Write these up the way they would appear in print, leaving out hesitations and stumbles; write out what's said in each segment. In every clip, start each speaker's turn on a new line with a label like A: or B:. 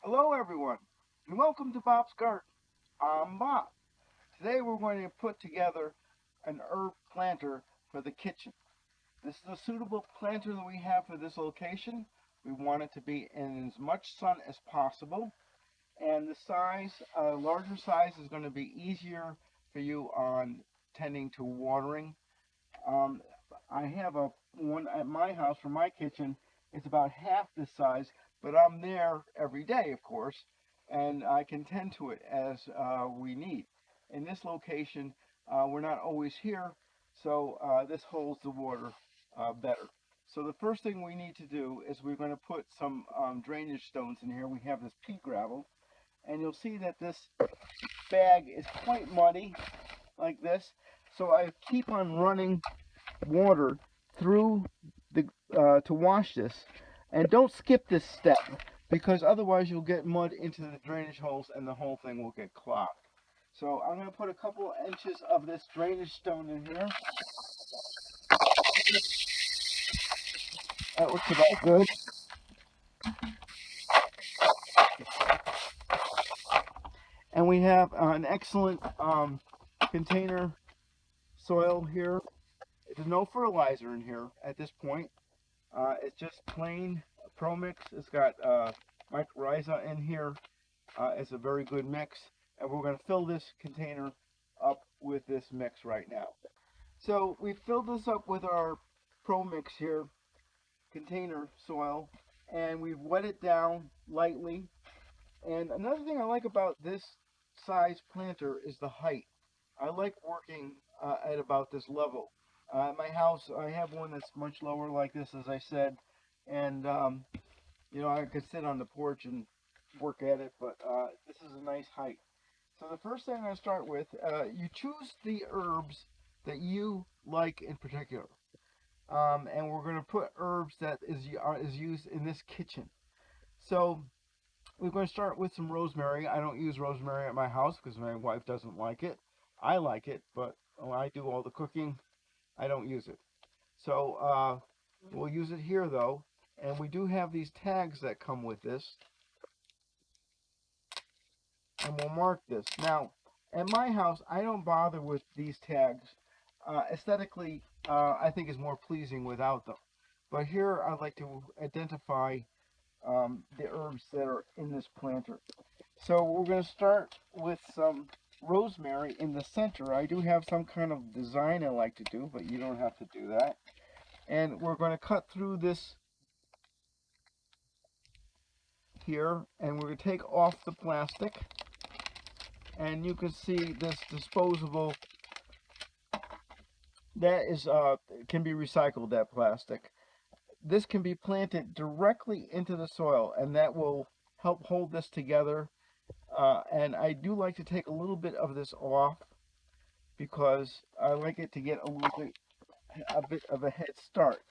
A: Hello everyone, and welcome to Bob's Garden. I'm Bob. Today we're going to put together an herb planter for the kitchen. This is a suitable planter that we have for this location. We want it to be in as much sun as possible, and the size, larger size is going to be easier for you on tending to watering. Um, I have a one at my house for my kitchen. It's about half this size, but I'm there every day, of course, and I can tend to it as we need. In this location, we're not always here, so this holds the water better. So the first thing we need to do is we're going to put some drainage stones in here. We have this pea gravel, and you'll see that this bag is quite muddy, like this. So I keep on running water through the to wash this, and don't skip this step because otherwise you'll get mud into the drainage holes and the whole thing will get clogged. So I'm going to put a couple inches of this drainage stone in here. That looks about good. And we have an excellent container soil here. There's no fertilizer in here at this point. It's just plain Pro Mix. It's got mycorrhiza in here. It's a very good mix, and we're going to fill this container up with this mix right now. So we filled this up with our Pro Mix here, container soil, and we've wet it down lightly. And another thing I like about this size planter is the height. I like working at about this level. At my house, I have one that's much lower like this, as I said, and you know, I could sit on the porch and work at it, but this is a nice height. So the first thing I'm going to start with, you choose the herbs that you like in particular. And we're going to put herbs that is used in this kitchen. So we're going to start with some rosemary. I don't use rosemary at my house because my wife doesn't like it. I like it, but when I do all the cooking, I don't use it. So we'll use it here though. And we do have these tags that come with this. And we'll mark this. Now, at my house, I don't bother with these tags. Aesthetically, I think is more pleasing without them. But here, I'd like to identify the herbs that are in this planter. So we're going to start with some rosemary in the center. I do have some kind of design I like to do, but you don't have to do that. And we're going to cut through this here, and we're going to take off the plastic. And you can see this disposable that is can be recycled, that plastic. This can be planted directly into the soil, and that will help hold this together. And I do like to take a little bit of this off because I like it to get a bit of a head start.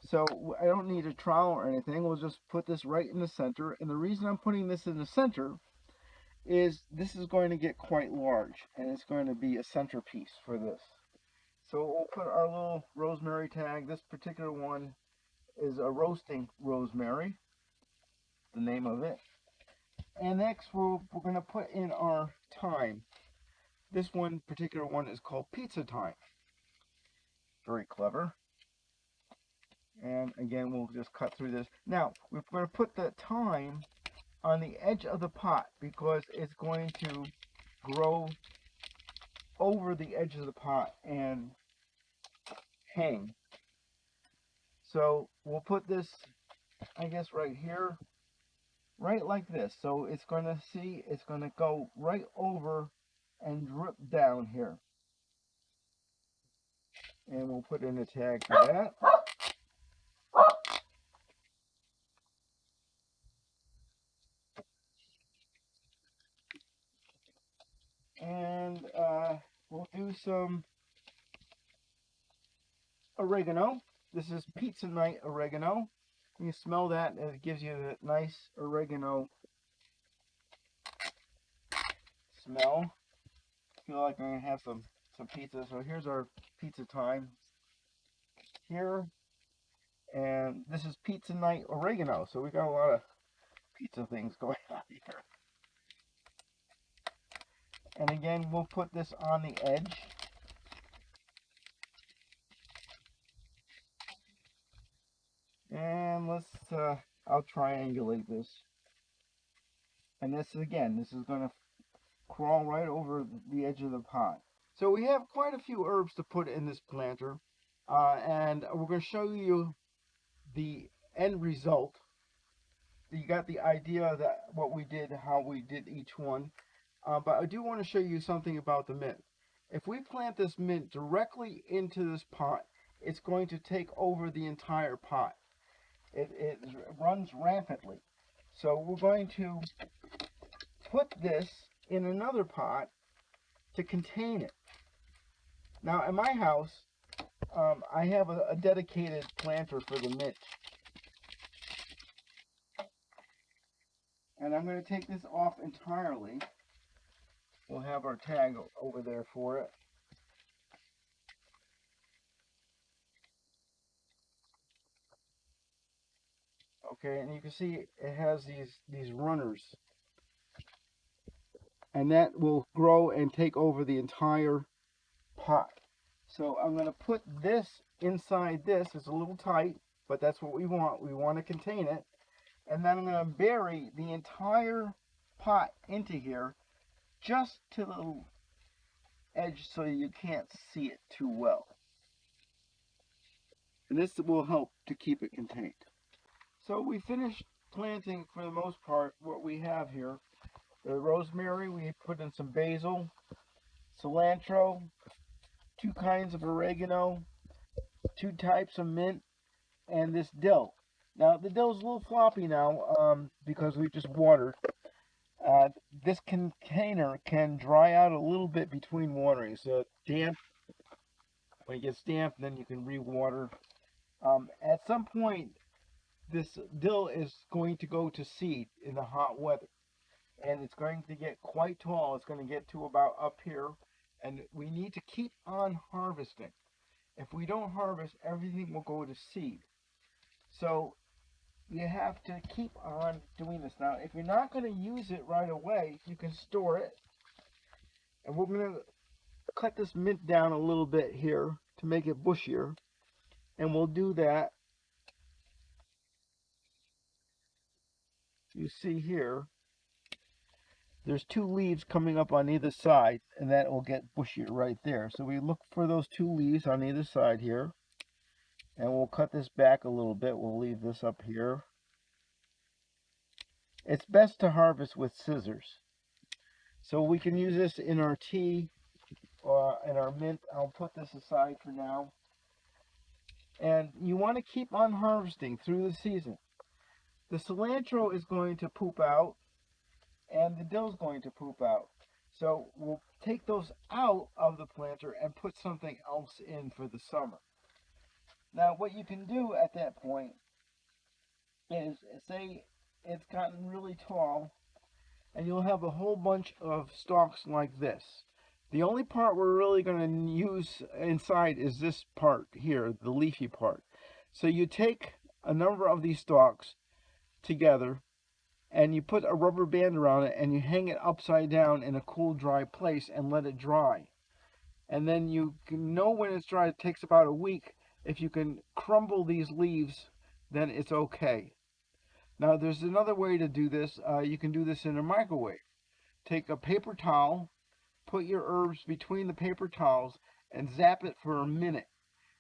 A: So I don't need a trowel or anything. We'll just put this right in the center. And the reason I'm putting this in the center is this is going to get quite large, and it's going to be a centerpiece for this. So we'll put our little rosemary tag. This particular one is a roasting rosemary, the name of it. And next we're going to put in our thyme. This one particular one is called pizza thyme. Very clever. And again, we'll just cut through this. Now, we're going to put the thyme on the edge of the pot because it's going to grow over the edge of the pot and hang. So we'll put this, I guess, right here, right like this. So it's going to see, it's going to go right over and drip down here. And we'll put in a tag for that. And we'll do some oregano. This is pizza night oregano. You smell that, and it gives you that nice oregano smell. I feel like I'm gonna have some pizza. So here's our pizza thyme. here. And this is pizza night oregano. So we got a lot of pizza things going on here. And again, we'll put this on the edge. And I'll triangulate this. And this is going to crawl right over the edge of the pot. So we have quite a few herbs to put in this planter. And we're going to show you the end result. You got the idea that what we did, how we did each one. But I do want to show you something about the mint. If we plant this mint directly into this pot, it's going to take over the entire pot. It runs rampantly. So we're going to put this in another pot to contain it. Now, in my house, I have a dedicated planter for the mint. And I'm going to take this off entirely. We'll have our tag over there for it. Okay, and you can see it has these runners. And that will grow and take over the entire pot. So I'm going to put this inside this. It's a little tight, but that's what we want. We want to contain it. And then I'm going to bury the entire pot into here just to the edge so you can't see it too well. And this will help to keep it contained. So we finished planting, for the most part, what we have here. The rosemary, we put in some basil, cilantro, 2 kinds of oregano, 2 types of mint, and this dill. Now, the dill's a little floppy now because we just watered. This container can dry out a little bit between watering. So damp, when it gets damp, then you can re-water. At some point, this dill is going to go to seed in the hot weather. And it's going to get quite tall. It's going to get to about up here. And we need to keep on harvesting. If we don't harvest, everything will go to seed. So you have to keep on doing this. Now, if you're not going to use it right away, you can store it. And we're going to cut this mint down a little bit here to make it bushier. And we'll do that. You see here, there's 2 leaves coming up on either side, and that will get bushier right there. So we look for those 2 leaves on either side here. And we'll cut this back a little bit. We'll leave this up here. It's best to harvest with scissors. So we can use this in our tea or in our mint. I'll put this aside for now. And you want to keep on harvesting through the season. The cilantro is going to poop out and the dill's going to poop out. So we'll take those out of the planter and put something else in for the summer. Now what you can do at that point is, say it's gotten really tall, and you'll have a whole bunch of stalks like this. The only part we're really going to use inside is this part here, the leafy part. So you take a number of these stalks together and you put a rubber band around it and you hang it upside down in a cool, dry place and let it dry. And then you can know when it's dry. It takes about a week. If you can crumble these leaves, then it's okay. Now there's another way to do this. You can do this in a microwave. Take a paper towel, put your herbs between the paper towels, and zap it for a minute.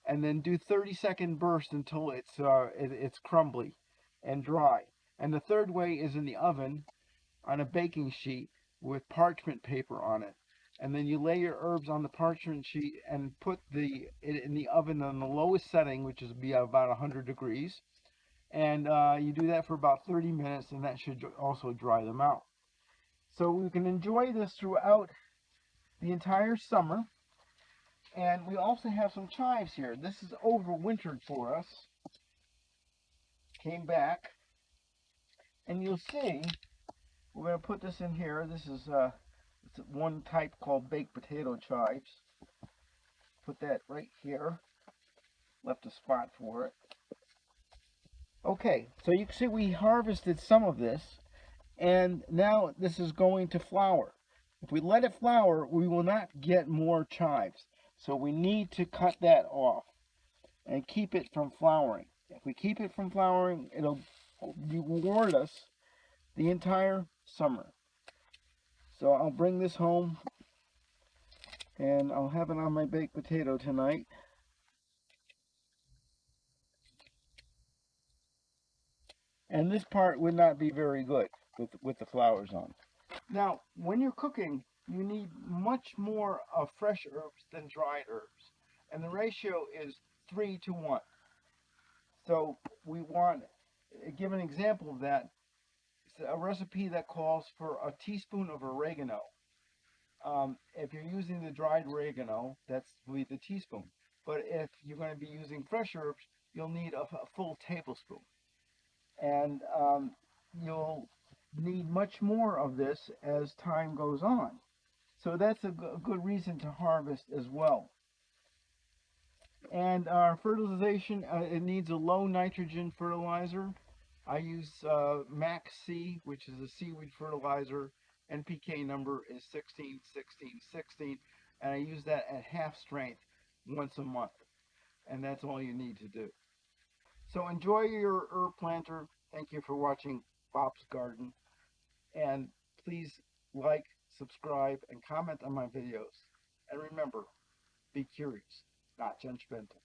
A: And then do 30-second bursts until it's crumbly and dry. And the third way is in the oven on a baking sheet with parchment paper on it. And then you lay your herbs on the parchment sheet and put it in the oven on the lowest setting, which is be about 100 degrees. And you do that for about 30 minutes, and that should also dry them out. So we can enjoy this throughout the entire summer. And we also have some chives here. This is overwintered for us. Came back. And you'll see, we're going to put this in here. This is it's one type called baked potato chives. Put that right here. left a spot for it. Okay, so you can see we harvested some of this, and now this is going to flower. If we let it flower, we will not get more chives. So we need to cut that off and keep it from flowering. If we keep it from flowering, it'll reward us the entire summer. So I'll bring this home and I'll have it on my baked potato tonight. And this part would not be very good with the flowers on. Now, when you're cooking, you need much more of fresh herbs than dried herbs. And the ratio is 3 to 1. So we want, give an example of that, it's a recipe that calls for a teaspoon of oregano. If you're using the dried oregano, that's will be the teaspoon. But if you're going to be using fresh herbs, you'll need a full tablespoon. And you'll need much more of this as time goes on. So that's a good reason to harvest as well. And our fertilization, it needs a low nitrogen fertilizer. I use Max C, which is a seaweed fertilizer. NPK number is 16, 16, 16, and I use that at half strength once a month. And that's all you need to do. So enjoy your herb planter. Thank you for watching Bob's Garden. And please like, subscribe, and comment on my videos. And remember, be curious, not judgmental.